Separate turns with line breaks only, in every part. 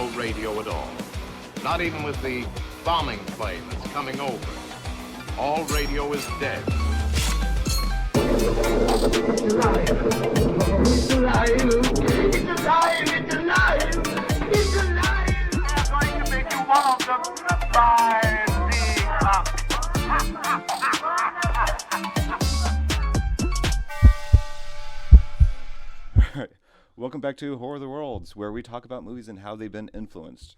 no radio at all. Not even with the bombing plane that's coming over. All radio is dead.
It's alive. It's alive. It's alive. It's alive. It's alive.
They're going to make you one of them.
Welcome back to Horror of the Worlds, where we talk about movies and how they've been influenced.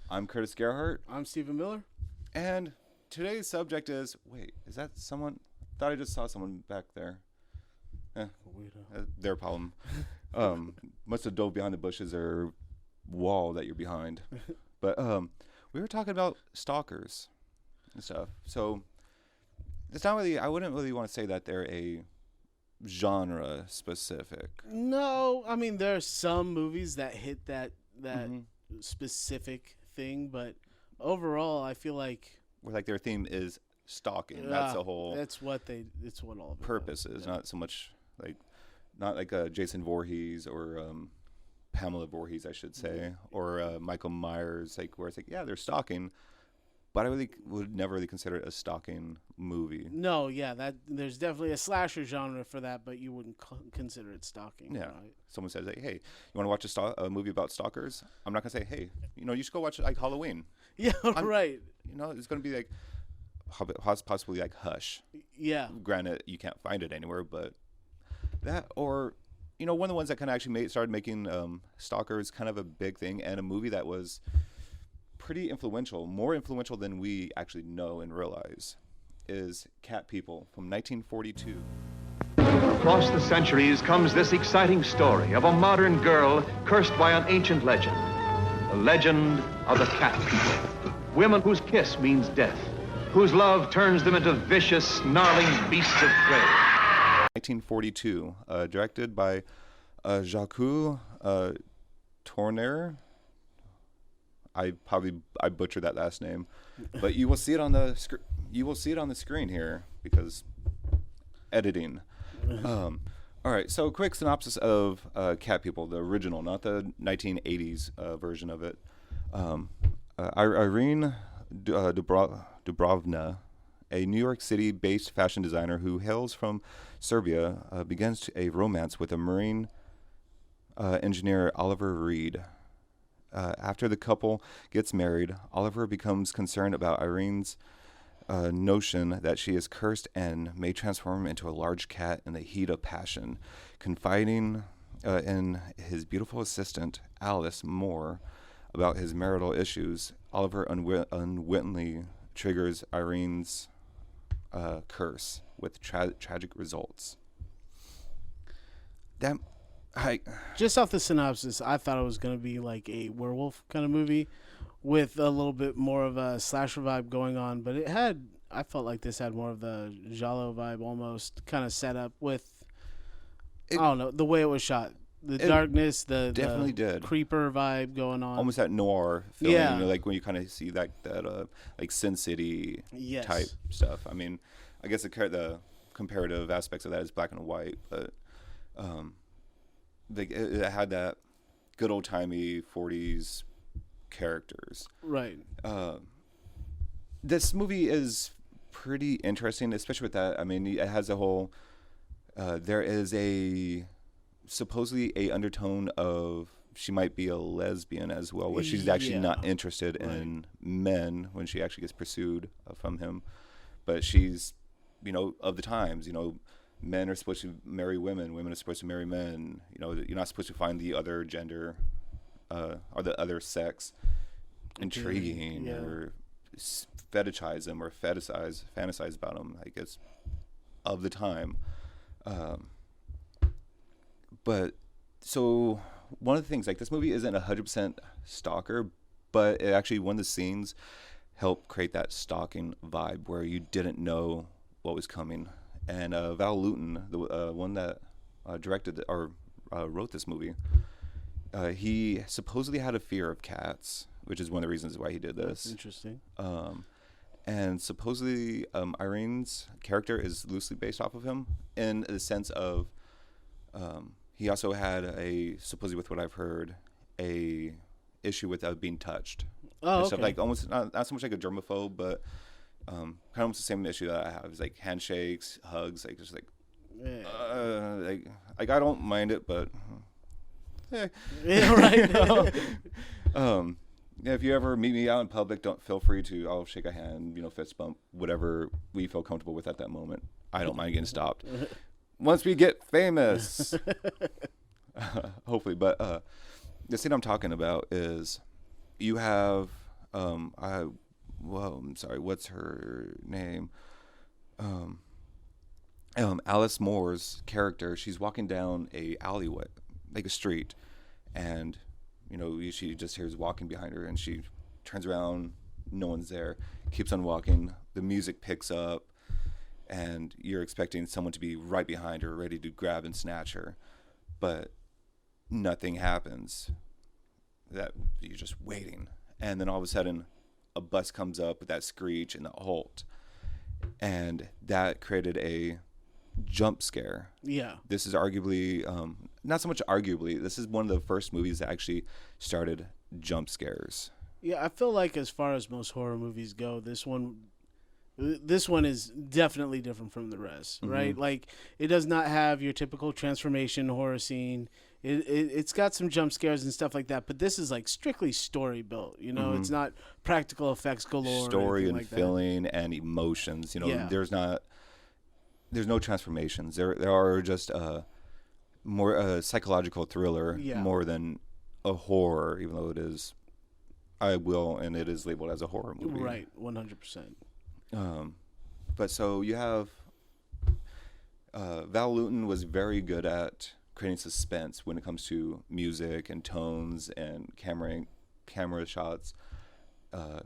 I'm Curtis Gerhardt.
I'm Stephen Miller.
And today's subject is... Wait, is that someone? Thought I just saw someone back there. Their problem. Must have dove behind the bushes or wall that you're behind. But we were talking about stalkers and stuff. So it's not really... I wouldn't really want to say that they're a... genre specific.
No, I mean there are some movies that hit that specific thing, but overall I feel like
where like their theme is stalking. That's the whole.
It's what all of it
purpose is. Not so much like not like Jason Voorhees or Pamela Voorhees, I should say, or Michael Myers. Like where it's like they're stalking. But I really would never really consider it a stalking movie.
No, that there's definitely a slasher genre for that, but you wouldn't consider it stalking.
Yeah.
Right?
Someone says, hey, you want to watch a movie about stalkers? I'm not going to say, hey, you should go watch like Halloween.
Yeah, right.
It's going to be like possibly like Hush.
Yeah.
Granted, you can't find it anywhere, but that or, one of the ones that kind of actually started making stalkers kind of a big thing, and a movie that was pretty influential, more influential than we actually know and realize, is Cat People from 1942.
Across the centuries comes this exciting story of a modern girl cursed by an ancient legend. The legend of the Cat People. Women whose kiss means death, whose love turns them into vicious, snarling beasts of prey.
1942, directed by Jacques Tourneur. I butchered that last name, but you will see it on the screen here because editing. All right, so quick synopsis of Cat People, the original, not the 1980s version of it. Irene Dubrovna, a New York City-based fashion designer who hails from Serbia, begins a romance with a marine engineer, Oliver Reed. After the couple gets married, Oliver becomes concerned about Irene's notion that she is cursed and may transform into a large cat in the heat of passion. Confiding in his beautiful assistant, Alice Moore, about his marital issues, Oliver unwittingly triggers Irene's curse with tragic results.
Just off the synopsis, I thought it was going to be like a werewolf kind of movie with a little bit more of a slasher vibe going on, but I felt like this had more of the giallo vibe almost kind of set up with, I don't know, the way it was shot. The darkness,
definitely
did creeper vibe going on.
Almost that noir feeling, like when you kind of see that like Sin City type stuff. I mean, I guess the comparative aspects of that is black and white, but it had that good old timey 40s characters.
Right.
This movie is pretty interesting, especially with that. I mean, it has a whole. There is supposedly a undertone of she might be a lesbian as well, where she's actually not interested in men when she actually gets pursued from him, but she's, of the times, men are supposed to marry women, women are supposed to marry men. You're not supposed to find the other gender or the other sex intriguing or fetishize them or fantasize about them. I guess of the time. But so one of the things, like, this movie isn't 100% stalker, but it actually, one of the scenes helped create that stalking vibe where you didn't know what was coming. And Val Lewton, the one that directed or wrote this movie, he supposedly had a fear of cats, which is one of the reasons why he did this.
That's interesting.
And supposedly Irene's character is loosely based off of him in the sense of he also had supposedly with what I've heard, a issue with being touched.
Oh,
And
okay.
stuff, like almost not so much like a germaphobe, but kind of almost the same issue that I have is like handshakes, hugs, like just like like I don't mind it, but
Yeah, right.
yeah, if you ever meet me out in public, don't feel free to. I'll shake a hand, fist bump, whatever we feel comfortable with at that moment. I don't mind getting stopped. Once we get famous, hopefully. But the scene I'm talking about is you have I'm sorry, what's her name? Alice Moore's character. She's walking down a alleyway, like a street, and she just hears walking behind her, and she turns around, no one's there, keeps on walking, the music picks up, and you're expecting someone to be right behind her, ready to grab and snatch her, but nothing happens. That you're just waiting, and then all of a sudden a bus comes up with that screech and the halt, and that created a jump scare.
Yeah.
This is arguably, not so much arguably, this is one of the first movies that actually started jump scares.
Yeah, I feel like as far as most horror movies go, this one is definitely different from the rest, right? Like, it does not have your typical transformation horror scene. It's got some jump scares and stuff like that, but this is like strictly story built. It's not practical effects galore.
Story and
like
feeling and emotions.
Yeah.
There's no transformations. There are just more a psychological thriller more than a horror, even though it is. And it is labeled as a horror movie.
Right, 100%.
But so you have Val Lewton was very good at creating suspense when it comes to music and tones and camera shots,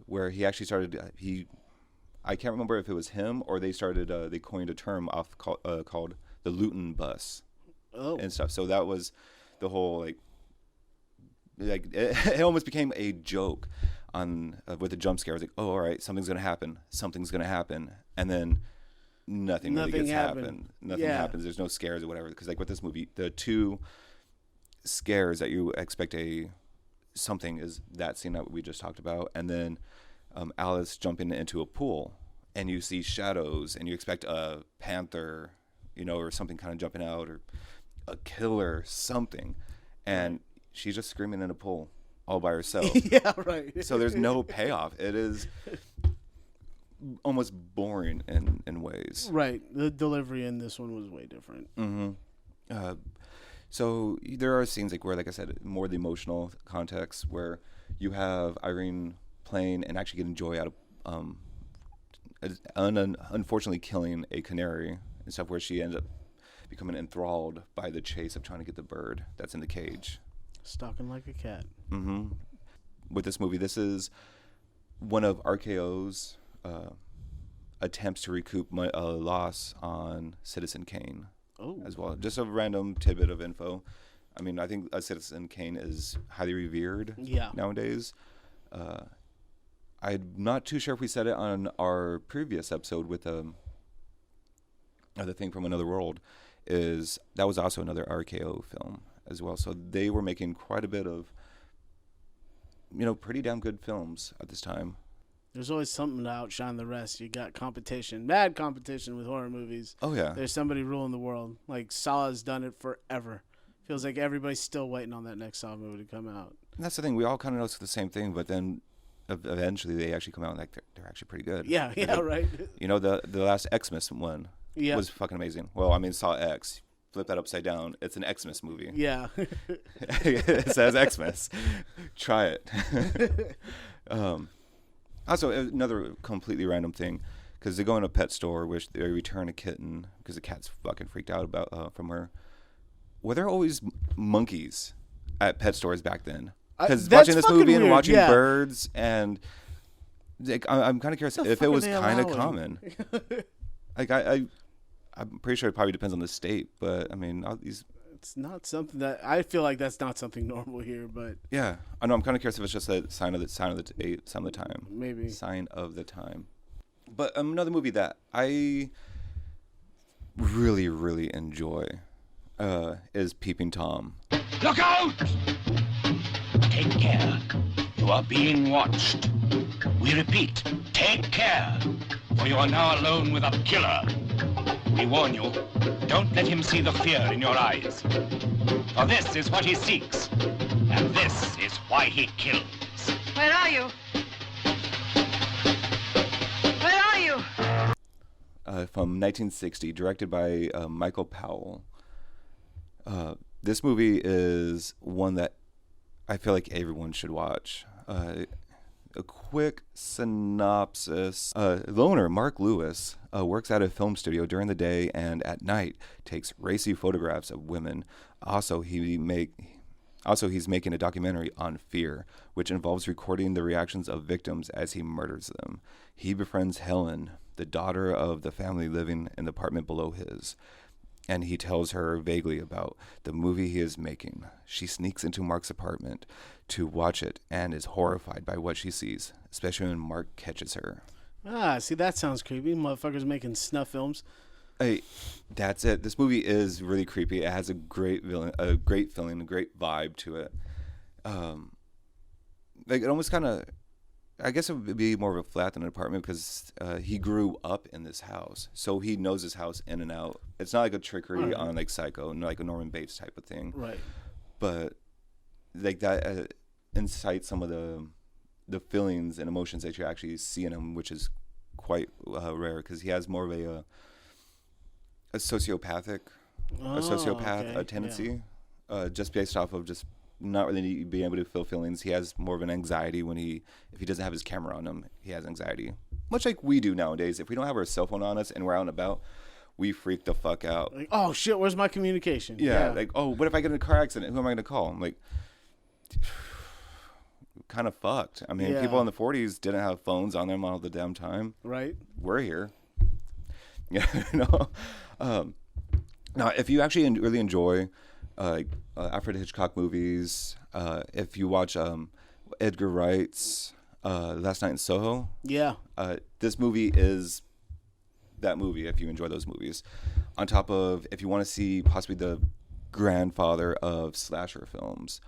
where he actually started. I can't remember if it was him or they coined a term called the Lewton bus and stuff. So that was the whole it almost became a joke on with the jump scare. I was like, oh, all right, something's gonna happen, and then nothing really gets happen. Nothing happens. There's no scares or whatever. Because like with this movie, the two scares that you expect something is that scene that we just talked about, and then Alice jumping into a pool, and you see shadows, and you expect a panther, or something kind of jumping out, or a killer, something, and she's just screaming in a pool all by herself.
Yeah, right.
So there's no payoff. It is almost boring in ways.
Right. The delivery in this one was way different.
Mm-hmm. So there are scenes where, like I said, more the emotional context where you have Irene playing and actually getting joy out of unfortunately killing a canary and stuff, where she ends up becoming enthralled by the chase of trying to get the bird that's in the cage.
Stalking like a cat.
Mm-hmm. With this movie, this is one of RKO's attempts to recoup a loss on Citizen Kane as well. Just a random tidbit of info. I mean, I think Citizen Kane is highly revered nowadays. I'm not too sure if we said it on our previous episode with the Thing from Another World. That was also another RKO film as well. So they were making quite a bit of, pretty damn good films at this time.
There's always something to outshine the rest. You got competition, mad competition with horror movies.
Oh, yeah.
There's somebody ruling the world. Like, Saw's done it forever. Feels like everybody's still waiting on that next Saw movie to come out.
And that's the thing. We all kind of notice the same thing, but then eventually they actually come out and they're actually pretty good.
Yeah, right.
The last Xmas one was fucking amazing. Well, I mean, Saw X. Flip that upside down. It's an Xmas movie.
Yeah.
It says Xmas. Try it. Also, another completely random thing, because they go in a pet store, which they return a kitten because the cat's fucking freaked out from her. Were there always monkeys at pet stores back then? Because watching this movie and watching birds, and I'm kind of curious if it was kind of common. I'm pretty sure it probably depends on the state, but I mean, all these.
It's not something that I feel like that's not something normal here, but
yeah, I know. I'm kind of curious if it's just a sign of the time.
Maybe
sign of the time. But another movie that I really, really enjoy is Peeping Tom.
Look out! Take care.
You are being watched. We repeat, take care, for you are now alone with a killer. We warn you, don't let him see the fear in your eyes. For this is what he seeks, and this is why he kills.
Where are you? Where are you?
From 1960, directed by Micheal Powell. This movie is one that I feel like everyone should watch. A quick synopsis. Loner Mark Lewis works at a film studio during the day and at night takes racy photographs of women. Also, he's making a documentary on fear, which involves recording the reactions of victims as he murders them. He befriends Helen, the daughter of the family living in the apartment below his, and he tells her vaguely about the movie he is making. She sneaks into Mark's apartment to watch it and is horrified by what she sees, especially when Mark catches her.
See, that sounds creepy. Motherfuckers making snuff films.
Hey, that's it. This movie is really creepy. It has a great feeling, a great vibe to it. Like it almost kind of, I guess it would be more of a flat than an apartment because he grew up in this house, so he knows his house in and out. It's not like a trickery on like Psycho, like a Norman Bates type of thing.
Right.
But like that incites some of the feelings and emotions that you actually see in him, which is quite rare because he has more of a sociopath tendency, just based off of just not really being able to feel feelings. He has more of an anxiety if he doesn't have his camera on him. He has anxiety, much like we do nowadays. If we don't have our cell phone on us and we're out and about, we freak the fuck out.
Like, oh shit, where's my communication?
Yeah, like, oh, what if I get in a car accident? Who am I going to call? I'm like, kind of fucked. I mean, people in the 40s didn't have phones on them all the damn time.
Right.
We're here. Yeah, now, if you actually really enjoy Alfred Hitchcock movies, if you watch Edgar Wright's Last Night in Soho, this movie is that movie if you enjoy those movies. On top of, if you want to see possibly the grandfather of slasher films,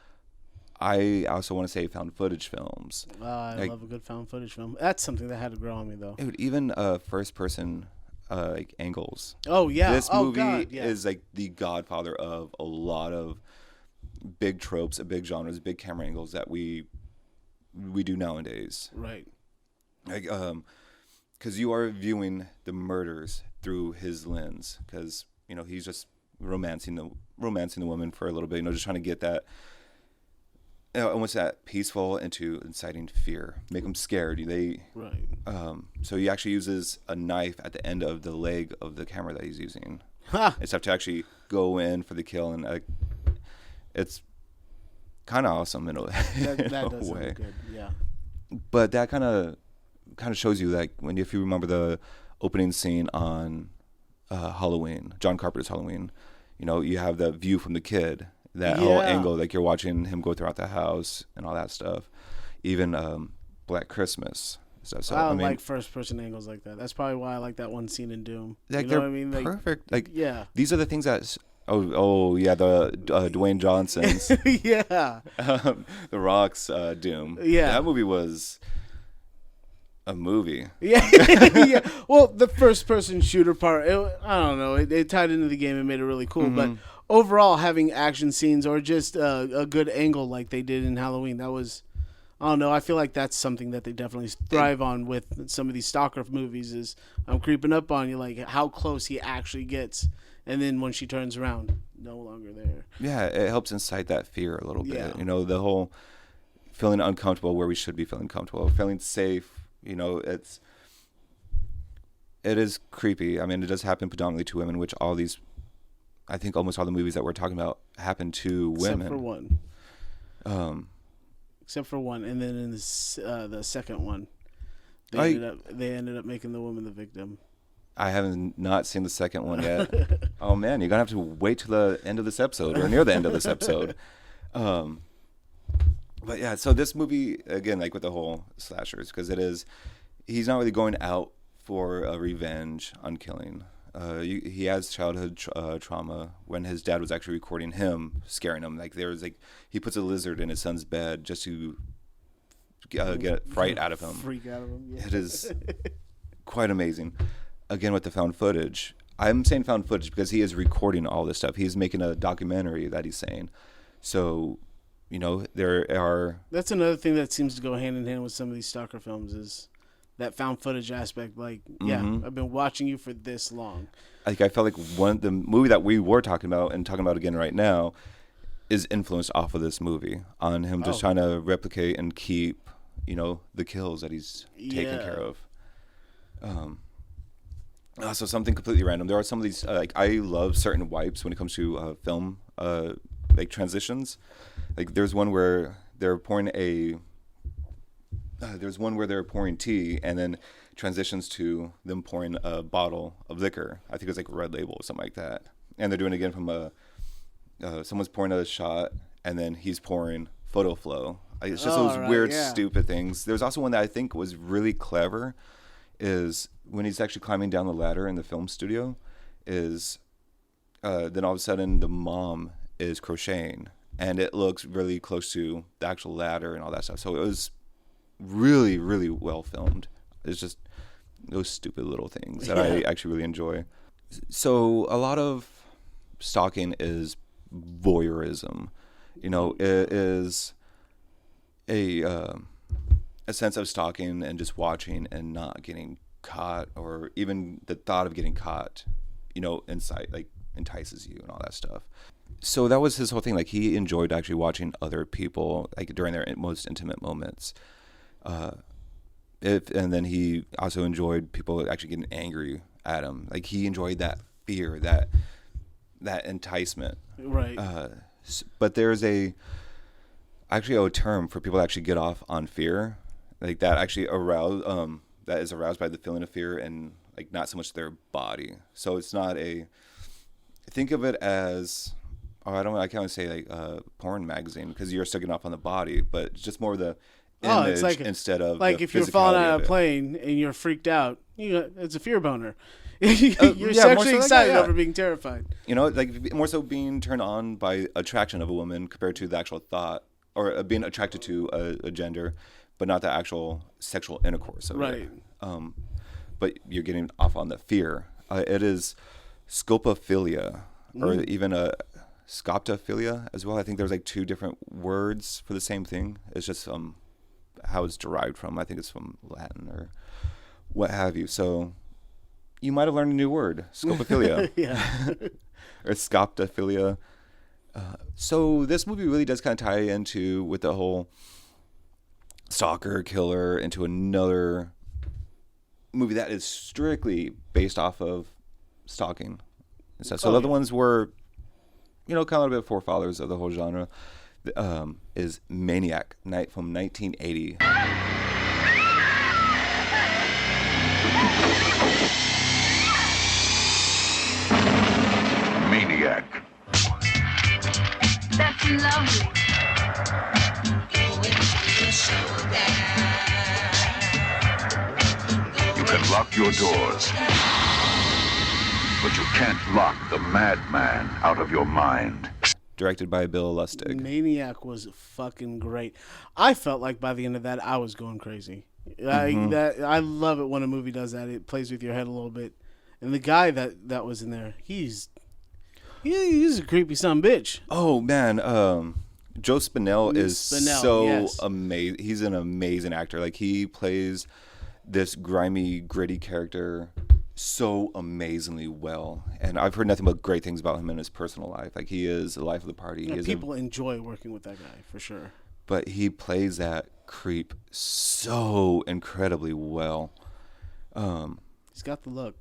I also want to say found footage films.
I love a good found footage film. That's something that had to grow on me, though.
Dude, even first person like angles.
Oh yeah,
this movie is like the godfather of a lot of big tropes, big genres, big camera angles that we do nowadays.
Right.
Like because you are viewing the murders through his lens, because he's just romancing the woman for a little bit, just trying to get that almost that peaceful into inciting fear, make them scared.
Right.
So he actually uses a knife at the end of the leg of the camera that he's using. It's have to actually go in for the kill, and it's kind of awesome in a,
that
in
does
a way.
sound good. Yeah.
But that kind of shows you, like, if you remember the opening scene on Halloween, John Carpenter's Halloween, you have the view from the kid. That whole angle, like you're watching him go throughout the house and all that stuff. Even Black Christmas stuff. So
I like first-person angles like that. That's probably why I like that one scene in Doom.
Like,
you know what I mean? Like,
perfect. Like, these are the things that. Oh yeah, the Dwayne Johnson's.
Yeah.
The Rock's Doom.
Yeah.
That movie was a movie.
Yeah. Yeah. Well, the first-person shooter part, I don't know. It tied into the game and made it really cool, but. Overall, having action scenes or just a good angle like they did in Halloween, that was, I don't know, I feel like that's something that they definitely thrive on with some of these stalker movies is I'm creeping up on you, like how close he actually gets. And then when she turns around, no longer there.
Yeah, it helps incite that fear a little bit.
Yeah.
The whole feeling uncomfortable where we should be feeling comfortable, feeling safe. It is creepy. I mean, it does happen predominantly to women, which I think almost all the movies that we're talking about happen to women.
Except for one. And then in the second one, they ended up making the woman the victim.
I haven't not seen the second one yet. Oh, man, you're going to have to wait till the end of this episode or near the end of this episode. But, yeah, so this movie, again, like with the whole slashers, because he's not really going out for a revenge on killing. He has childhood trauma when his dad was actually recording him, scaring him. Like he puts a lizard in his son's bed just to get fright out of him.
Freak out of him. Yeah.
It is quite amazing. Again, with the found footage. I'm saying found footage because he is recording all this stuff. He's making a documentary that he's saying. So, there are...
That's another thing that seems to go hand in hand with some of these stalker films is that found footage aspect. Like, I've been watching you for this long.
I felt like the movie that we were talking about and talking about again right now is influenced off of this movie on him just trying to replicate and keep, the kills that he's taking care of. So something completely random. There are some of these, I love certain wipes when it comes to film, transitions. Like there's one where they're pouring tea and then transitions to them pouring a bottle of liquor. I think it's like Red Label or something like that. And they're doing it again from someone's pouring a shot and then he's pouring photo flow. It's just those weird, stupid things. There's also one that I think was really clever is when he's actually climbing down the ladder in the film studio is then all of a sudden the mom is crocheting and it looks really close to the actual ladder and all that stuff. So it was really, really well filmed. It's just those stupid little things that I actually really enjoy. So a lot of stalking is voyeurism. It is a sense of stalking and just watching and not getting caught, or even the thought of getting caught, inside, like, entices you and all that stuff. So that was his whole thing. Like, he enjoyed actually watching other people, like, during their most intimate moments. And then he also enjoyed people actually getting angry at him. Like, he enjoyed that fear, that enticement.
Right.
But there's actually a term for people that actually get off on fear, like that actually that is aroused by the feeling of fear and like not so much their body. So it's not think of it as, I can't say like a porn magazine because you're still getting off on the body, but it's just more of the image
it's like,
instead of
like
the
if you're falling out of a plane and you're freaked out, it's a fear boner. You're sexually excited over being terrified.
Like more so being turned on by attraction of a woman compared to the actual thought or being attracted to a gender, but not the actual sexual intercourse of it. But you're getting off on the fear. It is scopophilia or even a scoptophilia as well. I think there's like two different words for the same thing. It's just how it's derived from. I think it's from Latin or what have you. So you might have learned a new word, scopophilia. Or scoptophilia. So this movie really does kind of tie into with the whole stalker killer into another movie that is strictly based off of stalking and stuff. So the other ones were, kind of a little bit forefathers of the whole genre. Is Maniac, from 1980.
Maniac.
That's lovely.
You can lock your doors, but you can't lock the madman out of your mind.
Directed by Bill Lustig.
Maniac was fucking great. I felt like by the end of that, I was going crazy. I love it when a movie does that. It plays with your head a little bit. And the guy that was in there, he's a creepy son of a bitch.
Oh man, Joe Spinell is amazing. He's an amazing actor. Like he plays this grimy, gritty character so amazingly well. And I've heard nothing but great things about him in his personal life. Like he is the life of the party.
People enjoy working with that guy for sure.
But he plays that creep so incredibly well.
He's got the look.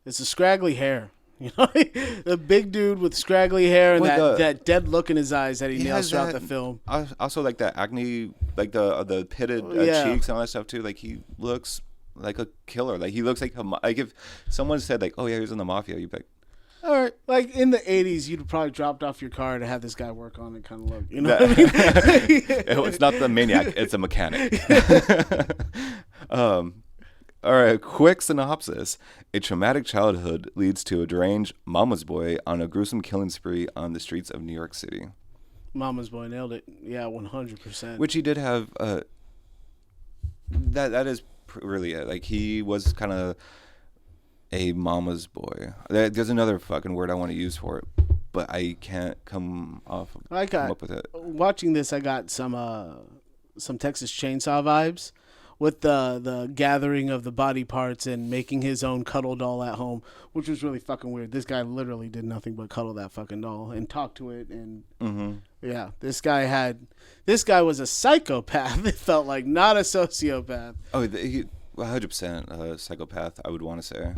It's the scraggly hair. The big dude with scraggly hair and that dead look in his eyes that he nails throughout the film.
Also, like that acne, like the pitted cheeks and all that stuff too. Like he looks like a killer. Like he looks like if someone said like, "Oh yeah, he was in the mafia," you'd be like,
all right. Like in the 80s, you'd probably dropped off your car to have this guy work on it kind of look. You know what I mean?
It's not the maniac; it's a mechanic. All right, quick synopsis. A traumatic childhood leads to a deranged mama's boy on a gruesome killing spree on the streets of New York City.
Mama's boy nailed it. Yeah, 100%.
Which he did have that is really it. Like, he was kind of a mama's boy. There's another fucking word I want to use for it, but I can't come up with it.
Watching this, I got some Texas Chainsaw vibes with the gathering of the body parts and making his own cuddle doll at home, which was really fucking weird. This guy literally did nothing but cuddle that fucking doll and talk to it, and yeah, this guy was a psychopath. It felt like, not a sociopath.
Oh, he 100% a psychopath, I would want to say.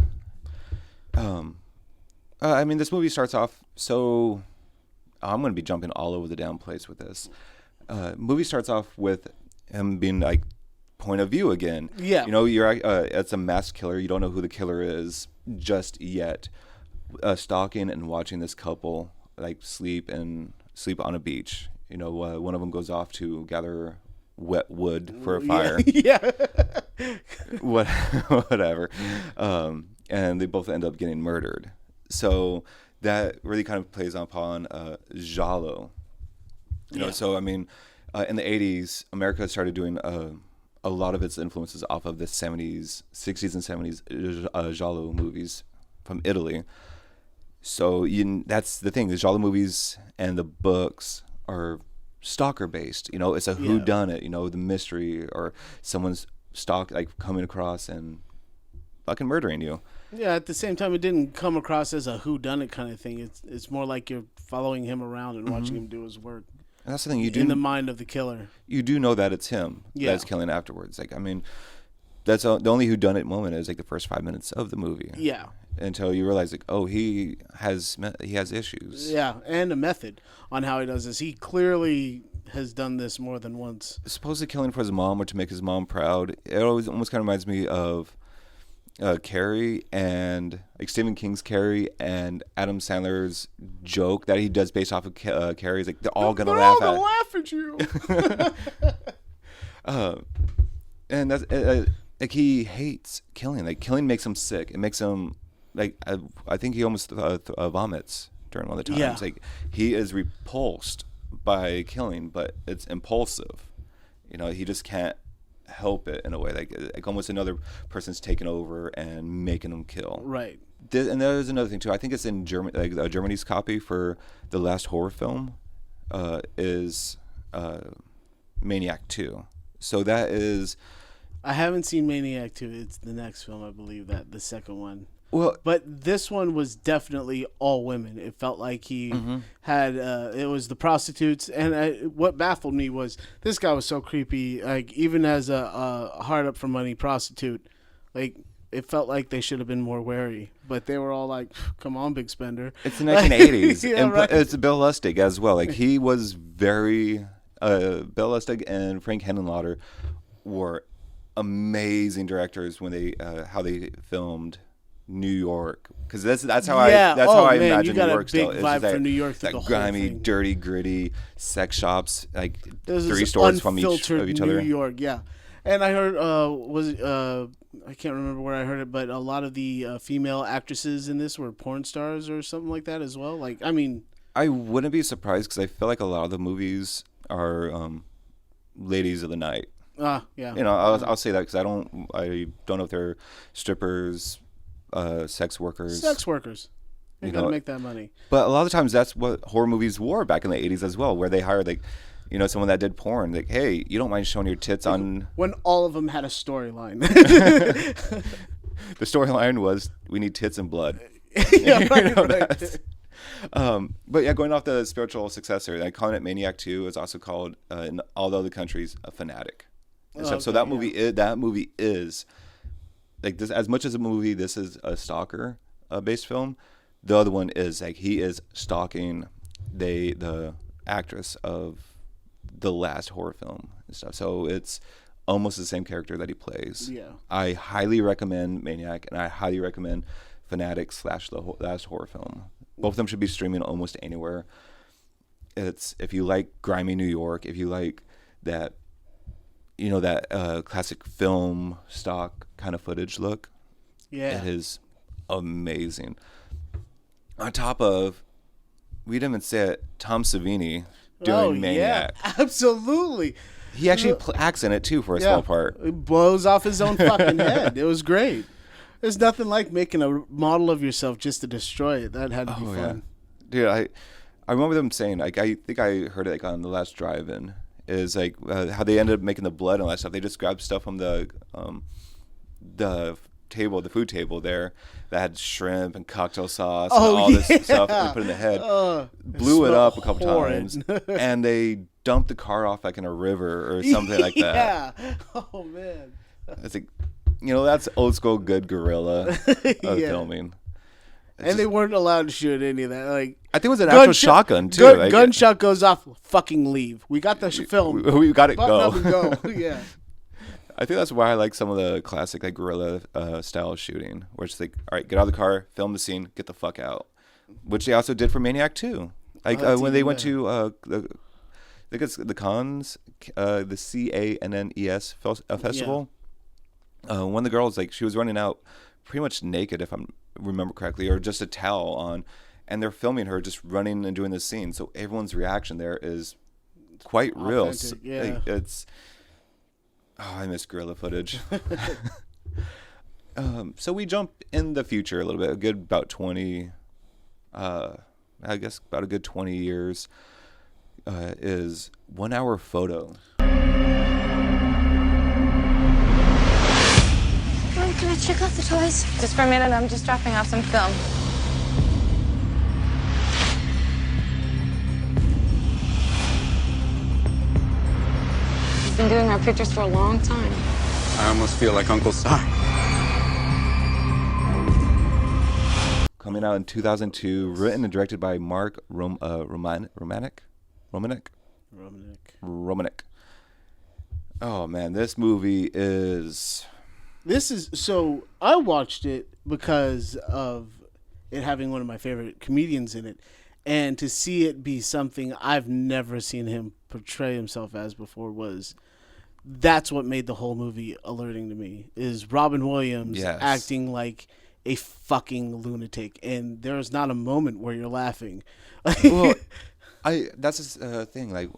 I mean, this movie starts off so. I'm going to be jumping all over the damn place with this. Movie starts off with him being like point of view again.
Yeah.
You know, it's a mass killer. You don't know who the killer is just yet. Stalking and watching this couple like sleep on a beach. You know, one of them goes off to gather wet wood for a fire.
Yeah.
Whatever. And they both end up getting murdered. So that really kind of plays upon giallo. You know, so I mean, in the 80s, America started doing a lot of its influences off of the 60s and 70s giallo movies from Italy. So that's the thing. The giallo movies and the books are stalker based. You know, it's a whodunit. You know, the mystery or someone's coming across and fucking murdering you.
Yeah. At the same time, it didn't come across as a whodunit kind of thing. It's more like you're following him around and watching him do his work.
And that's the thing, you do
in the mind of the killer.
You do know that it's him that's killing afterwards. Like, I mean, that's the only whodunit moment is like the first 5 minutes of the movie.
Yeah.
Until you realize, like, oh, he has issues.
Yeah, and a method on how he does this. He clearly has done this more than once.
Supposedly killing for his mom or to make his mom proud. It almost kind of reminds me of Carrie and like Stephen King's Carrie and Adam Sandler's joke that he does based off of Carrie. He's like, they're all gonna laugh
at you.
And that's like, he hates killing. Like, killing makes him sick. It makes him like, I think he almost vomits during one of the times.
Yeah.
Like, he is repulsed by killing, but it's impulsive. You know, he just can't help it in a way. Like almost another person's taking over and making him kill.
Right.
And there's another thing too. I think it's in Germany. Like, Germany's copy for the last horror film is Maniac 2. So that is.
I haven't seen Maniac 2. It's the next film, I believe, that the second one.
Well,
but this one was definitely all women. It felt like he had it was the prostitutes, and what baffled me was this guy was so creepy. Like, even as a hard up for money prostitute, like, it felt like they should have been more wary. But they were all like, "Come on, big spender."
It's the 1980s,
yeah,
and
right.
It's Bill Lustig as well. Like, he was very Bill Lustig and Frank Henenlotter were amazing directors when they how they filmed New York, because that's how I imagine New York style.
You got a big vibe for New York through
that
the whole
grimy,
thing.
dirty, gritty sex shops, like
This
3
is
stores from each
unfiltered
other.
New York, yeah. And I heard I can't remember where I heard it, but a lot of the female actresses in this were porn stars or something like that as well. Like, I mean,
I wouldn't be surprised, because I feel like a lot of the movies are ladies of the night.
yeah.
You know, I'll say that because I don't know if they're strippers, sex workers.
They gotta make that money.
But a lot of times that's what horror movies were back in the 80s as well, where they hired, like, you know, someone that did porn. Like, hey, you don't mind showing your tits on...
When all of them had a storyline.
The storyline was, we need tits and blood.
Yeah, right.
But yeah, going off the spiritual successor, like, calling it Maniac 2 is also called, in all the other countries, a Fanatic. So that movie is like this. As much as a movie, this is a stalker based film. The other one is like, he is stalking the actress of the last horror film and stuff. So it's almost the same character that he plays.
Yeah.
I highly recommend Maniac, and I highly recommend Fanatic / the last horror film. Both of them should be streaming almost anywhere. It's, if you like grimy New York, if you like that, you know, that classic film stock kind of footage look.
Yeah.
It is amazing. On top of, we didn't even say it, Tom Savini doing Maniac.
Yeah, absolutely.
He actually acts in it too for a small part.
He blows off his own fucking head. It was great. There's nothing like making a model of yourself just to destroy it. That had to be fun.
Yeah. Dude, I remember them saying, like, I think I heard it like on the last drive-in, is like how they ended up making the blood and all that stuff. They just grabbed stuff from the table, the food table there, that had shrimp and cocktail sauce and all this stuff and put in the head. Blew it up a couple times, and they dumped the car off like in a river or something like that.
Yeah. Oh man.
It's like, that's old school good guerrilla filming.
And they weren't allowed to shoot any of that. Like,
I think it was an actual shotgun too.
Gunshot goes off. Fucking leave. We got the film.
We got it.
Button up and go. Yeah.
I think that's why I like some of the classic like guerrilla style shooting, where it's like, all right, get out of the car, film the scene, get the fuck out. Which they also did for Maniac too. Like when they went to I think it's the Cannes, the CANNES festival. One of the girls, like, she was running out pretty much naked, if I remember correctly, or just a towel on, and they're filming her just running and doing this scene. So everyone's reaction there is quite real.
Yeah.
Like, it's I miss guerrilla footage. So we jump in the future a little bit, about 20 years. Is 1 hour photo.
Can I check out the toys? Just for a minute, I'm just dropping off some film. You've been doing our pictures for a long time.
I almost feel like Uncle Si.
Coming out in 2002, written and directed by Mark Romanek. Oh man, this movie is.
So I watched it because of it having one of my favorite comedians in it, and to see it be something I've never seen him portray himself as before that's what made the whole movie alerting to me, is Robin Williams acting like a fucking lunatic, and there's not a moment where you're laughing.
Well, that's the thing, like,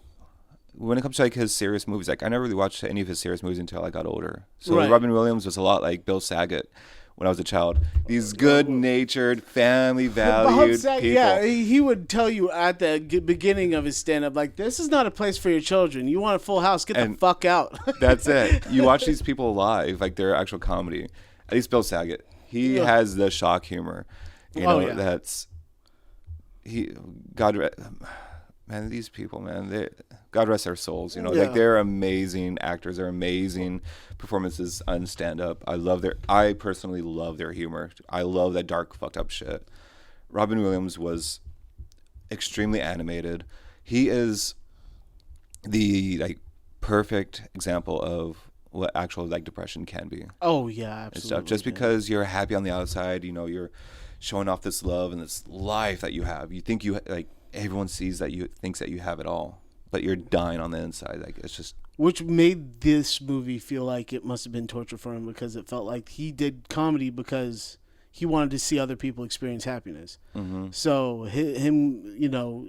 when it comes to like his serious movies, like I never really watched any of his serious movies until I got older. So Robin Williams was a lot like Bill Saget when I was a child. These good-natured, family-valued people.
Yeah, he would tell you at the beginning of his stand-up, like, this is not a place for your children. You want a full house, get the fuck out.
That's it. You watch these people live, like their actual comedy. At least Bill Saget. He has the shock humor. Man, these people, man, God rest their souls. Like they're amazing actors. They're amazing performances on stand-up. I personally love their humor. I love that dark, fucked up shit. Robin Williams was extremely animated. He is the like perfect example of what actual like depression can be.
Oh yeah, absolutely.
Just because you're happy on the outside, you're showing off this love and this life that you have. You think everyone sees that thinks that you have it all, but you're dying on the inside. Like, it's just,
which made this movie feel like it must have been torture for him, because it felt like he did comedy because he wanted to see other people experience happiness. Mm-hmm. So him,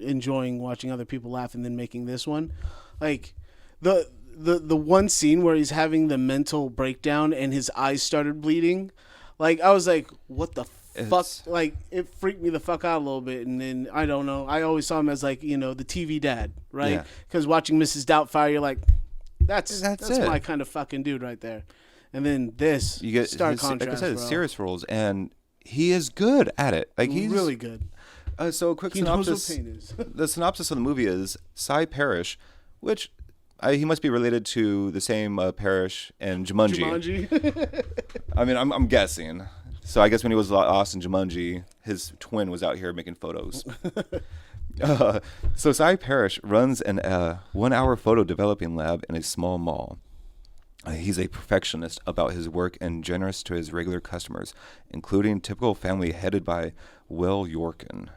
enjoying watching other people laugh and then making this one, like the one scene where he's having the mental breakdown and his eyes started bleeding, like I was like, what the fuck, like it freaked me the fuck out a little bit. And then I don't know, I always saw him as like the TV dad, right? Because watching Mrs. Doubtfire, you're like, that's my kind of fucking dude right there. And then this,
you get
stark contrast,
like I said, serious roles, and he is good at it. Like, he's
really good.
So a quick synopsis.
Knows what pain is.
The synopsis of the movie is Cy Parrish, which he must be related to the same Parrish in Jumanji. I mean, I'm guessing. So I guess when he was lost in Jumanji, his twin was out here making photos. So Cy Parrish runs an 1 hour photo developing lab in a small mall. He's a perfectionist about his work and generous to his regular customers, including typical family headed by Will Yorkin.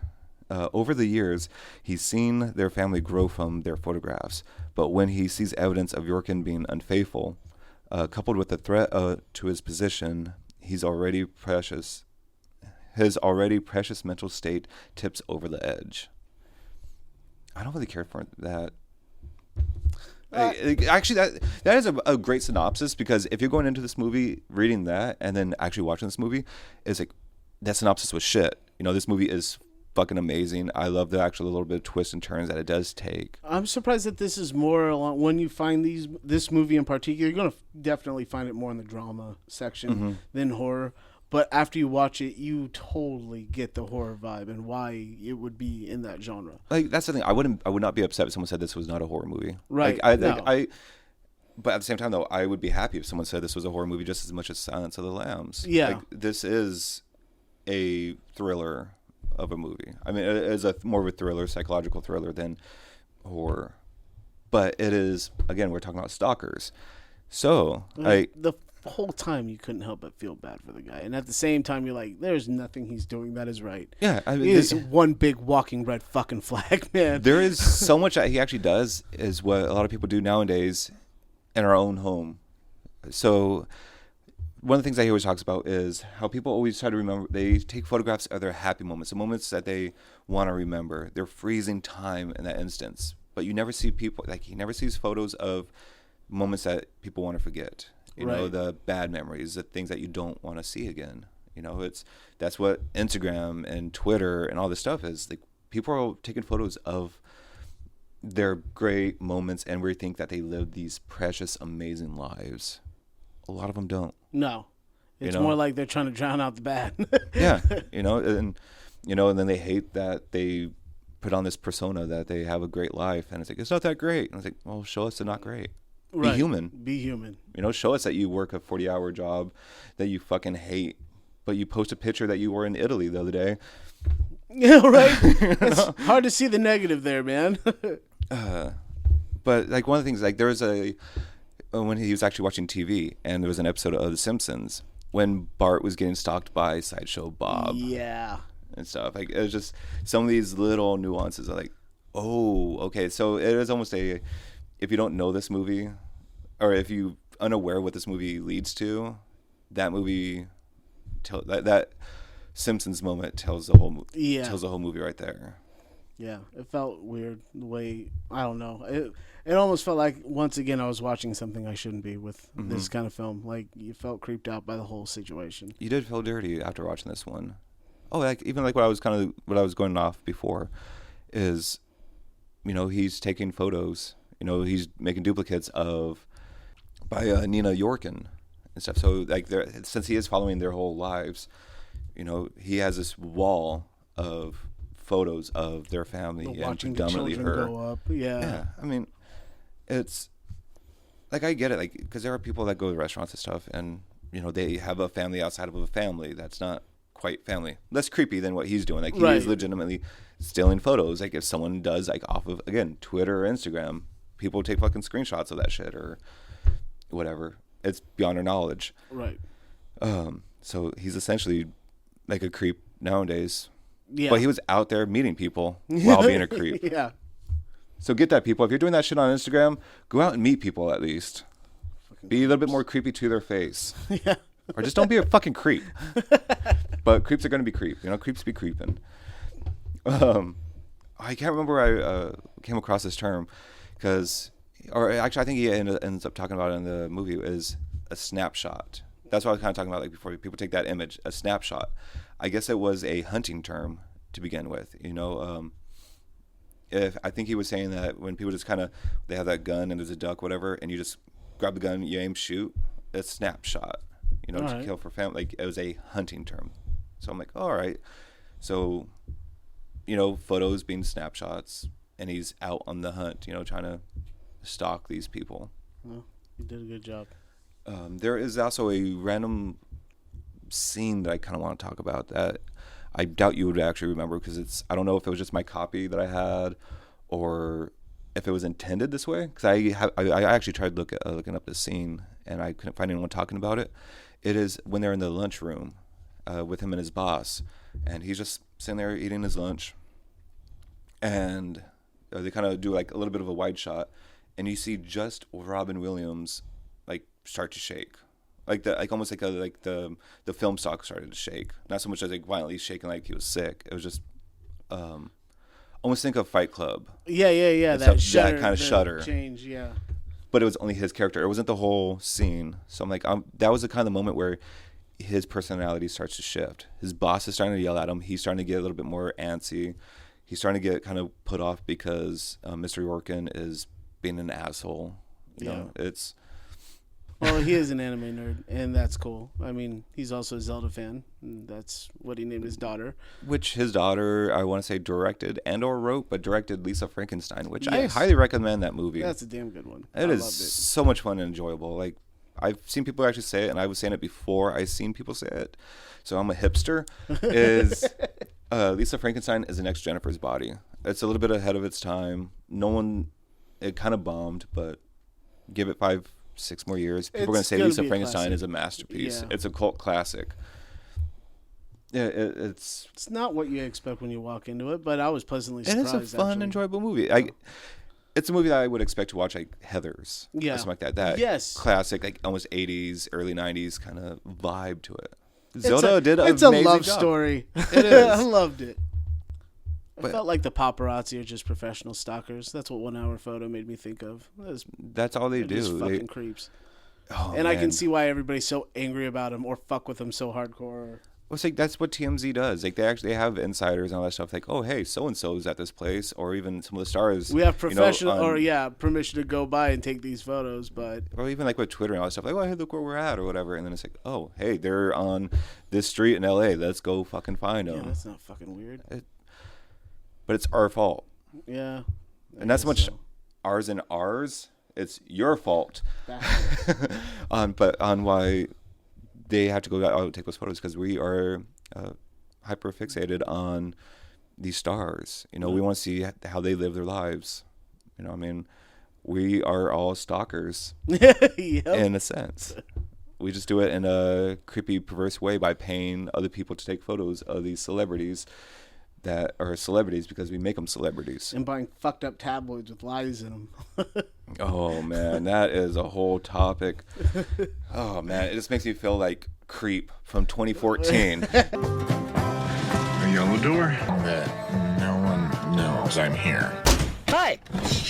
Over the years, he's seen their family grow from their photographs, but when he sees evidence of Yorkin being unfaithful, coupled with the threat to his position, his already precious mental state tips over the edge. I don't really care for that. Actually, that is a great synopsis, because if you're going into this movie reading that and then actually watching this movie, it's like that synopsis was shit. This movie is fucking amazing. I love the actual little bit of twists and turns that it does take.
I'm surprised that this is more along, when you find this movie in particular, you're going to definitely find it more in the drama section than horror. But after you watch it, you totally get the horror vibe and why it would be in that genre.
Like, that's the thing. I would not be upset if someone said this was not a horror movie.
Right.
But at the same time, though, I would be happy if someone said this was a horror movie just as much as Silence of the Lambs.
Yeah.
Like, this is a thriller of a movie. I mean, it is more of a thriller, psychological thriller than horror. But it is, again, we're talking about stalkers. So,
the whole time you couldn't help but feel bad for the guy. And at the same time, you're like, there's nothing he's doing that is right.
Yeah. I mean,
it is one big walking red fucking flag, man.
There is so much that he actually does, is what a lot of people do nowadays in our own home. So one of the things that he always talks about is how people always try to remember, they take photographs of their happy moments, the moments that they want to remember. They're freezing time in that instance. But you never see people, like, he never sees photos of moments that people want to forget. You know, the bad memories, the things that you don't want to see again. That's what Instagram and Twitter and all this stuff is. Like, people are taking photos of their great moments, and we think that they live these precious, amazing lives. A lot of them don't.
No, it's more like they're trying to drown out the bad.
Yeah, and then they hate that they put on this persona that they have a great life, and it's like, it's not that great. And it's like, well, show us it's not great.
Right.
Be human.
Be human.
Show us that you work a 40-hour job that you fucking hate, but you post a picture that you were in Italy the other day.
Yeah, right. It's hard to see the negative there, man.
But like, one of the things, like, there was when he was actually watching TV, and there was an episode of The Simpsons when Bart was getting stalked by Sideshow Bob.
Yeah.
And stuff. Like, it was just some of these little nuances are like, oh, okay. So it is almost if you don't know this movie, or if you unaware what this movie leads to, that movie, that Simpsons moment tells the whole movie right there.
Yeah, it felt weird the way, I don't know. It almost felt like, once again, I was watching something I shouldn't be with this kind of film. Like, you felt creeped out by the whole situation.
You did feel dirty after watching this one. Oh, like, even like what I was going off before is, he's taking photos. He's making duplicates by Nina Yorkin and stuff. So, like, since he is following their whole lives, he has this wall of photos of their family and predominantly her.
Go up. Yeah.
I mean, it's like, I get it, like, because there are people that go to restaurants and stuff, and they have a family outside of a family that's not quite family. Less creepy than what he's doing. Like, he is legitimately stealing photos. Like, if someone does, like, off of, again, Twitter or Instagram, people take fucking screenshots of that shit or whatever. It's beyond our knowledge.
Right.
So he's essentially like a creep nowadays.
Yeah.
But he was out there meeting people while being a creep.
Yeah.
So get that, people. If you're doing that shit on Instagram, go out and meet people at least. Be a little bit more creepy to their face.
Yeah.
Or just don't be a fucking creep. But creeps are going to be creep. Creeps be creeping. I can't remember where I came across this term. Or actually, I think he ends up talking about it in the movie, is a snapshot. That's what I was kind of talking about, like, before people take that image, a snapshot. I guess it was a hunting term to begin with. If I think he was saying that when people just kind of, they have that gun and there's a duck, whatever, and you just grab the gun, you aim, shoot, a snapshot, to kill for family. Like, it was a hunting term. So I'm like, all right. So, photos being snapshots, and he's out on the hunt, trying to stalk these people.
Well, you did a good job.
There is also a random scene that I kind of want to talk about that I doubt you would actually remember, because I don't know if it was just my copy that I had or if it was intended this way, because I actually tried looking up this scene and I couldn't find anyone talking about it. It is when they're in the lunchroom with him and his boss, and he's just sitting there eating his lunch, and they kind of do like a little bit of a wide shot, and you see just Robin Williams like start to shake, almost like the film stock started to shake. Not so much as like violently shaking like he was sick. It was just almost think of Fight Club.
Yeah.
That kind of shudder.
Change, yeah.
but it was only his character. It wasn't the whole scene. So I'm like, that was the kind of moment where his personality starts to shift. His boss is starting to yell at him. He's starting to get a little bit more antsy. He's starting to get kind of put off because Mr. Yorkin is being an asshole. You know, it's...
Well, he is an anime nerd, and that's cool. I mean, he's also a Zelda fan, and that's what he named his daughter.
Which his daughter, I want to say, directed and or wrote, but directed Lisa Frankenstein, which
Yes.
I highly recommend that movie.
That's a damn good one.
It is so much fun and enjoyable. Like, I've seen people actually say it, and I was saying it before I seen people say it. So I'm a hipster. Lisa Frankenstein is the next Jennifer's Body. It's a little bit ahead of its time. It kind of bombed, but give it 5-6 more years, people are going to say Lisa Frankenstein is a masterpiece. Yeah. It's a cult classic. Yeah, it's
not what you expect when you walk into it, but I was pleasantly surprised.
And it's a fun, enjoyable movie. It's a movie that I would expect to watch, like Heathers, or something like that. That classic, like almost 80s, early 90s kind of vibe to it. Zelda did an amazing job.
It's a love story. It is. I loved it. I felt like the paparazzi are just professional stalkers. That's what 1 Hour Photo made me think of.
That's all they do.
Just fucking creeps.
Oh,
and
man.
I can see why everybody's so angry about him or fuck with him so hardcore.
Well, it's like that's what TMZ does. Like they have insiders and all that stuff. Like, oh hey, so and so is at this place, or even some of the stars.
We have professional permission to go by and take these photos, but
or even like with Twitter and all that stuff. Like, oh hey, look where we're at or whatever, and then it's like, oh hey, they're on this street in LA. Let's go fucking find them.
Yeah, that's not fucking weird.
But it's our fault.
Yeah.
And not so much ours and ours. It's your fault. But on why they have to go out and take those photos, because we are hyper fixated on these stars. You know, we want to see how they live their lives. You know, I mean, we are all stalkers in a sense. We just do it in a creepy, perverse way by paying other people to take photos of these celebrities that are celebrities because we make them celebrities.
And buying fucked up tabloids with lies in them.
Oh, man, that is a whole topic. Oh, man, it just makes me feel like Creep from 2014.
Are you on the door? No one knows I'm here.
Hi!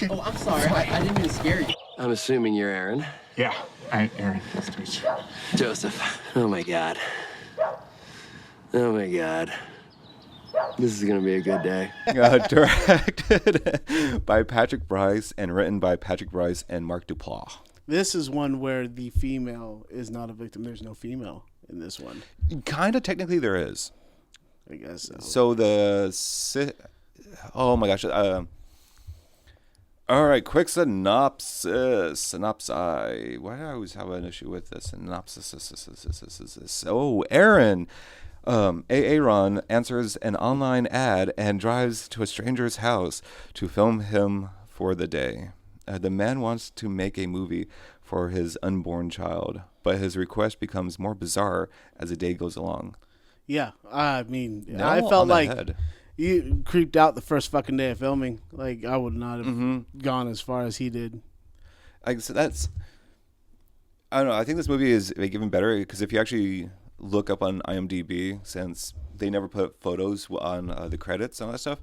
Oh, I'm sorry. I didn't mean to scare you.
I'm assuming you're Aaron.
Yeah, I'm Aaron. Nice to meet you.
Joseph. Oh, my God. Oh, my God. This is going to be a good day.
Directed by Patrick Brice and written by Patrick Brice and Mark Duplass.
This is one where the female is not a victim. There's no female in this one.
Kind of technically there is.
I guess
So
so.
oh my gosh. All right, quick synopsis. Why do I always have an issue with the synopsis? Oh, Aaron. Aaron answers an online ad and drives to a stranger's house to film him for the day. The man wants to make a movie for his unborn child, but his request becomes more bizarre as the day goes along.
Yeah, I mean, I felt like you creeped out the first fucking day of filming. Like, I would not have gone as far as he did.
So that's, I don't know, I think this movie is even better because if you actually look up on IMDb, since they never put photos on the credits and all that stuff.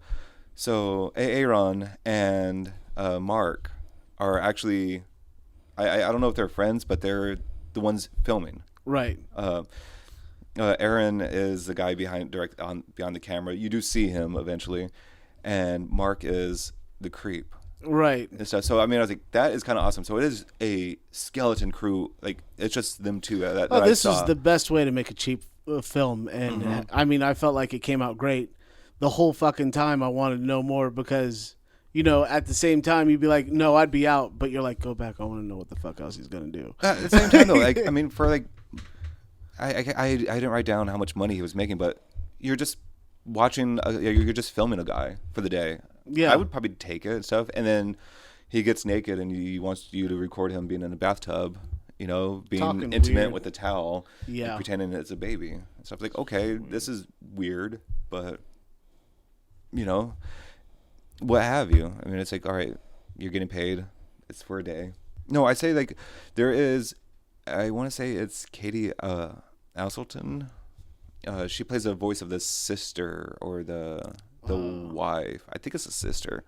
So Aaron and Mark are actually, I don't know if they're friends, but they're the ones filming.
Right.
Aaron is the guy behind the camera. You do see him eventually, and Mark is the creep.
Right.
And stuff. So I mean, I was like, that is kind of awesome. So it is a skeleton crew. Like, it's just them two.
This is the best way to make a cheap film, and I mean, I felt like it came out great. The whole fucking time, I wanted to know more because, you know, at the same time, you'd be like, no, I'd be out, but you're like, go back. I want to know what the fuck else he's gonna do.
At the same time, though, like, I mean, for like, I didn't write down how much money he was making, but you're just watching. You're just filming a guy for the day.
Yeah,
I would probably take it and stuff. And then he gets naked and he wants you to record him being in a bathtub, you know, being
talking
intimate
weird
with a towel,
and
pretending it's a baby and stuff. Like, okay, this is weird, but you know, what have you? I mean, it's like, all right, you're getting paid. It's for a day. No, I say like there is. I want to say it's Katie Aselton. She plays the voice of the sister or the wife. I think it's a sister.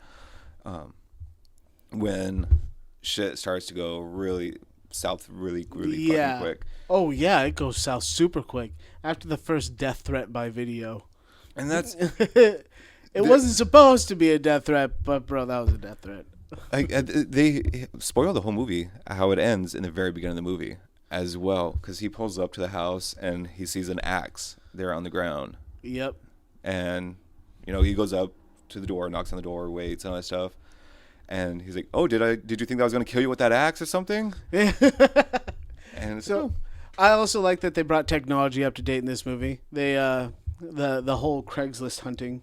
When shit starts to go really south really
Yeah.
fucking quick.
Oh yeah, it goes south super quick after the first death threat by video.
And that's
it wasn't supposed to be a death threat, but bro, that was a death threat.
They spoil the whole movie, how it ends in the very beginning of the movie as well, because he pulls up to the house and he sees an axe there on the ground.
Yep.
And he goes up to the door, knocks on the door, waits, and all that stuff. And he's like, "Oh, did you think that I was going to kill you with that axe or something?" And
so, I also like that they brought technology up to date in this movie. They the whole Craigslist hunting.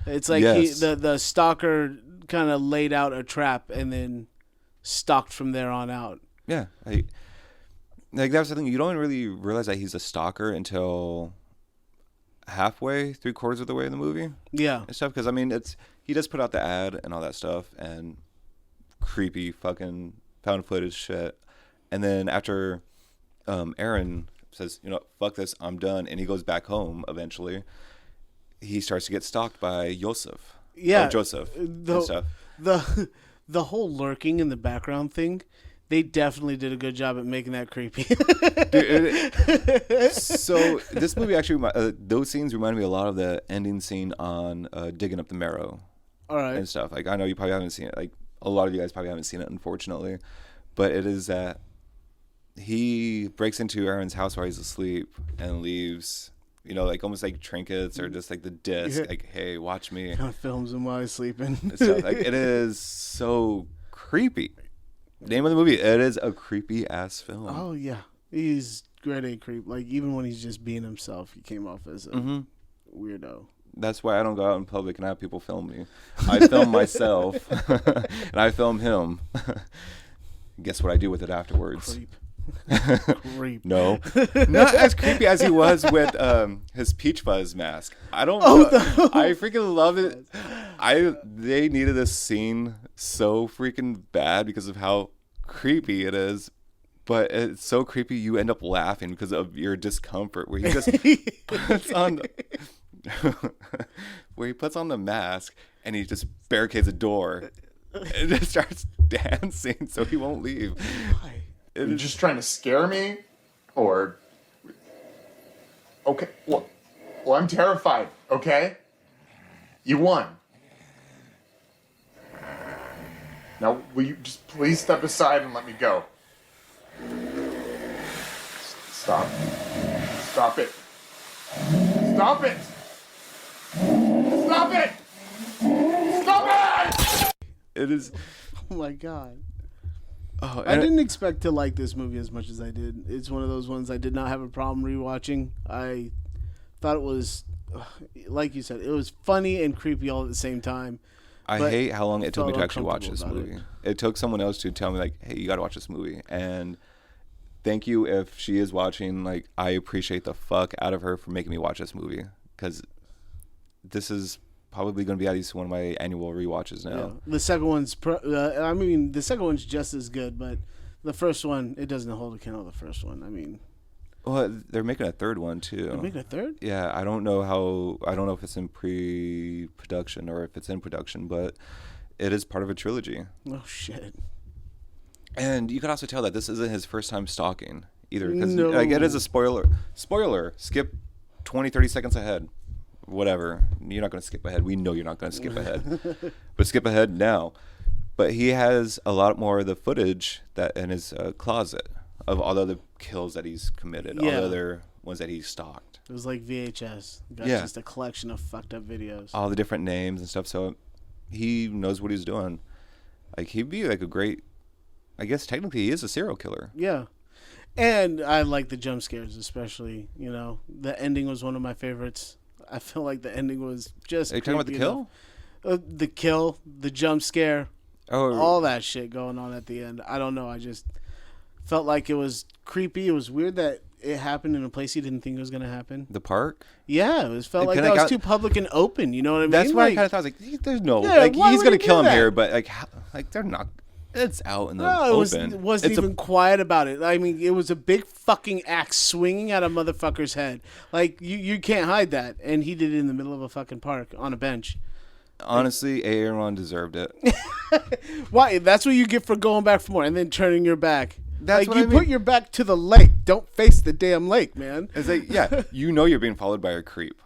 It's like the stalker kind of laid out a trap and then stalked from there on out.
Yeah, like that's the thing. You don't really realize that he's a stalker until halfway, 3/4 of the way in the movie.
Yeah,
and stuff. Because I mean, he does put out the ad and all that stuff and creepy fucking found footage shit. And then after Aaron says, fuck this, I'm done, and he goes back home eventually, he starts to get stalked by Joseph.
Yeah,
Joseph and stuff.
The whole lurking in the background thing, they definitely did a good job at making that creepy.
Dude, so this movie actually, those scenes remind me a lot of the ending scene on Digging Up the Marrow.
All right.
And stuff. Like, I know you probably haven't seen it. Like, a lot of you guys probably haven't seen it, unfortunately. But it is that he breaks into Aaron's house while he's asleep and leaves, like almost like trinkets or just like the disc. Like, hey, watch me.
Kind of films him while he's sleeping.
Stuff. Like, it is so creepy. Name of the movie, it is a creepy ass film.
Oh, yeah. He's great at creep. Like, even when he's just being himself, he came off as a weirdo.
That's why I don't go out in public and have people film me. I film myself, and I film him. Guess what I do with it afterwards?
Creep. Creep.
No, not as creepy as he was with his Peach Fuzz mask. I don't know. I freaking love it. They needed this scene so freaking bad because of how creepy it is. But it's so creepy you end up laughing because of your discomfort where he just puts on the mask and he just barricades a door and just starts dancing so he won't leave.
Why?
Are you just trying to scare me? Or... Okay, well, I'm terrified, okay? You won. Now, will you just please step aside and let me go? Stop. Stop it. Stop it! Stop it! Stop it!
It is...
Oh, my God.
Oh,
I didn't expect to like this movie as much as I did. It's one of those ones I did not have a problem rewatching. I thought it was, like you said, it was funny and creepy all at the same time.
I hate how long it took me to actually watch this movie. It took someone else to tell me, like, hey, you got to watch this movie. And thank you if she is watching. Like, I appreciate the fuck out of her for making me watch this movie. Because this is probably going to be at least one of my annual rewatches now.
Yeah. The second one's, the second one's just as good, but the first one, it doesn't hold a candle to the first one. I mean,
well, they're making a third one too.
They're making a third?
Yeah, I don't know if it's in pre-production or if it's in production, but it is part of a trilogy.
Oh shit!
And you can also tell that this isn't his first time stalking either, because
No.
like it is a spoiler. Spoiler. Skip 20-30 seconds ahead. Whatever. You're not going to skip ahead. We know you're not going to skip ahead. But skip ahead now. But he has a lot more of the footage that in his closet of all the other kills that he's committed, all the other ones that he's stalked.
It was like VHS. Got just a collection of fucked up videos.
All the different names and stuff. So he knows what he's doing. Like, he'd be like a great, I guess technically he is a serial killer.
Yeah. And I like the jump scares, especially, the ending was one of my favorites. I feel like the ending was just.
Are you talking about the kill?
The kill, the jump scare, all that shit going on at the end. I don't know. I just felt like it was creepy. It was weird that it happened in a place you didn't think it was going to happen.
The park?
Yeah, it felt like that was too public and open. You know what I mean?
That's why I kind of thought, there's no, he's going to kill him here, but they're not. It's out in the open.
It wasn't even quiet about it. I mean, it was a big fucking axe swinging at a motherfucker's head. Like, you can't hide that. And he did it in the middle of a fucking park on a bench.
Honestly, Aaron deserved it.
Why? That's what you get for going back for more and then turning your back.
That's
like
what
you
I mean.
put your back to the lake. Don't face the damn lake, man.
It's like, yeah, you know you're being followed by a creep.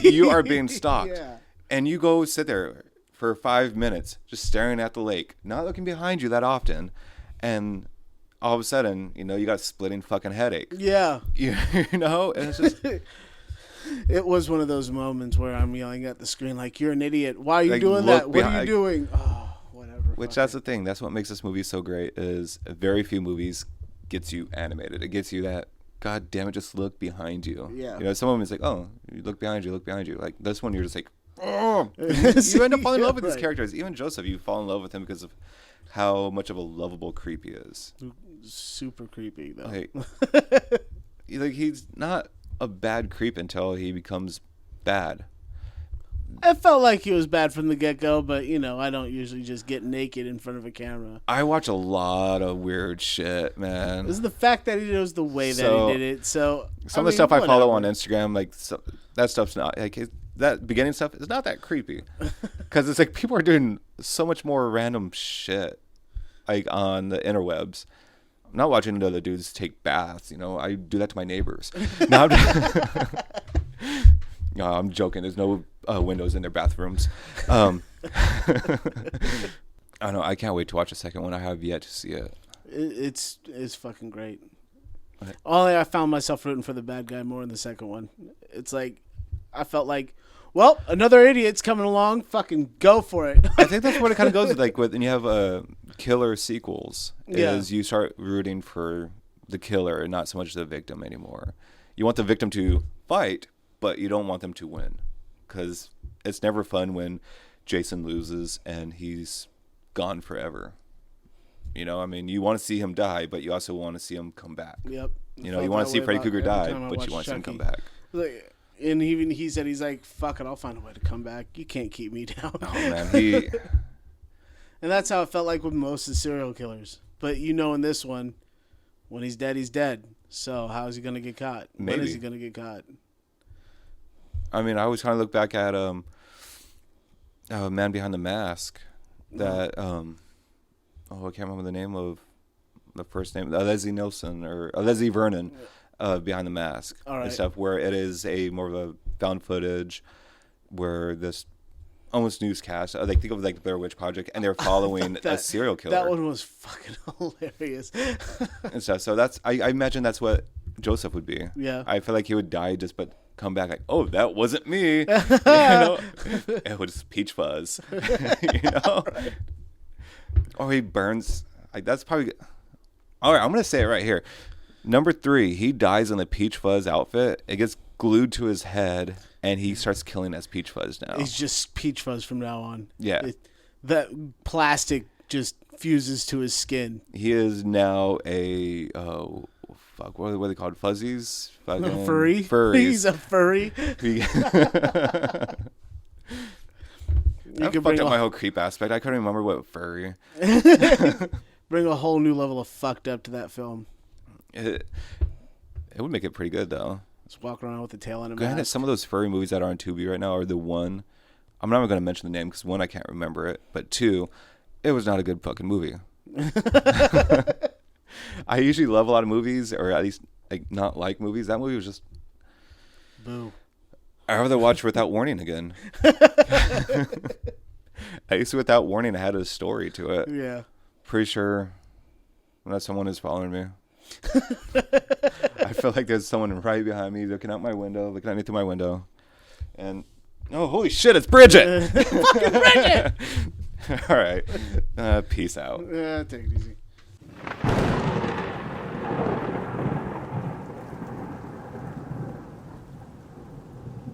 You are being stalked.
Yeah.
And you go sit there for 5 minutes just staring at the lake, not looking behind you that often. And all of a sudden, you got a splitting fucking headache.
Yeah.
You know? And it's just...
It was one of those moments where I'm yelling at the screen like, "You're an idiot! Why are you
Like,
doing
look
that? What are
behind-
you doing?" Oh, whatever.
Which that's the thing. That's what makes this movie so great. Is very few movies gets you animated. It gets you that. God damn it! Just look behind you.
Yeah.
Some of them is like, oh, you look behind you. Look behind you. Like this one, you're just like, oh. You end up falling in love with these characters. Even Joseph, you fall in love with him because of how much of a lovable creep he is.
Super creepy though.
Like he's not a bad creep until he becomes bad.
I felt like he was bad from the get-go, but, I don't usually just get naked in front of a camera.
I watch a lot of weird shit, man.
It's the fact that he knows the way that he did it. So
some of the stuff I follow on Instagram, like that stuff's not like that beginning stuff is not that creepy, because it's like people are doing so much more random shit, like on the interwebs. I'm not watching other dudes take baths. I do that to my neighbors. No, I'm joking. There's no windows in their bathrooms. I don't know. I can't wait to watch the second one. I have yet to see it.
It's fucking great. Only I found myself rooting for the bad guy more in the second one. It's like I felt like, well, another idiot's coming along. Fucking go for it.
I think that's what it kind of goes with, like when you have killer sequels. Is you start rooting for the killer and not so much the victim anymore. You want the victim to fight, but you don't want them to win, because it's never fun when Jason loses and he's gone forever. You want to see him die, but you also want to see him come back.
Yep.
You want to see Freddy Krueger die, but you want to see him come back.
And even he said, he's like, fuck it, I'll find a way to come back. You can't keep me down.
Oh, man.
And that's how it felt like with most of the serial killers. But in this one, when he's dead, he's dead. So how is he going to get caught?
Maybe.
When is he going to get caught?
I mean, I always kind of look back at Man Behind the Mask. That I can't remember the name of the first name. Leslie Nielsen or Leslie Vernon, Behind the Mask.
All right.
And stuff where it is a more of a found footage, where this almost newscast. Like think of like the Blair Witch Project, and they're following a serial killer.
That one was fucking hilarious.
And stuff. So that's I imagine that's what Joseph would be.
Yeah.
I feel like he would die but come back like, oh, that wasn't me. It was peach fuzz. Right. Or he burns. That's probably. All right, I'm gonna say it right here. Number 3, he dies in the peach fuzz outfit. It gets glued to his head, and he starts killing as peach fuzz now.
He's just peach fuzz from now on.
Yeah.
That plastic just fuses to his skin.
He is now a what are they called? Fuzzies?
Furry?
Furries.
He's a furry.
I fucked up my whole creep aspect. I couldn't remember what furry.
Bring a whole new level of fucked up to that film.
It would make it pretty good, though.
Just walk around with the tail on him.
Granted, some of those furry movies that are on Tubi right now are the one. I'm not even going to mention the name because 1, I can't remember it. But 2, it was not a good fucking movie. I usually love a lot of movies, or at least not like movies. That movie was just...
Boo.
I'd rather watch Without Warning again. At least Without Warning, I had a story to it.
Yeah.
Pretty sure that someone is following me. I feel like there's someone right behind me looking out my window, looking at me through my window. And, oh, holy shit, it's Bridget!
Fucking Bridget!
All right. Peace out.
Take it easy.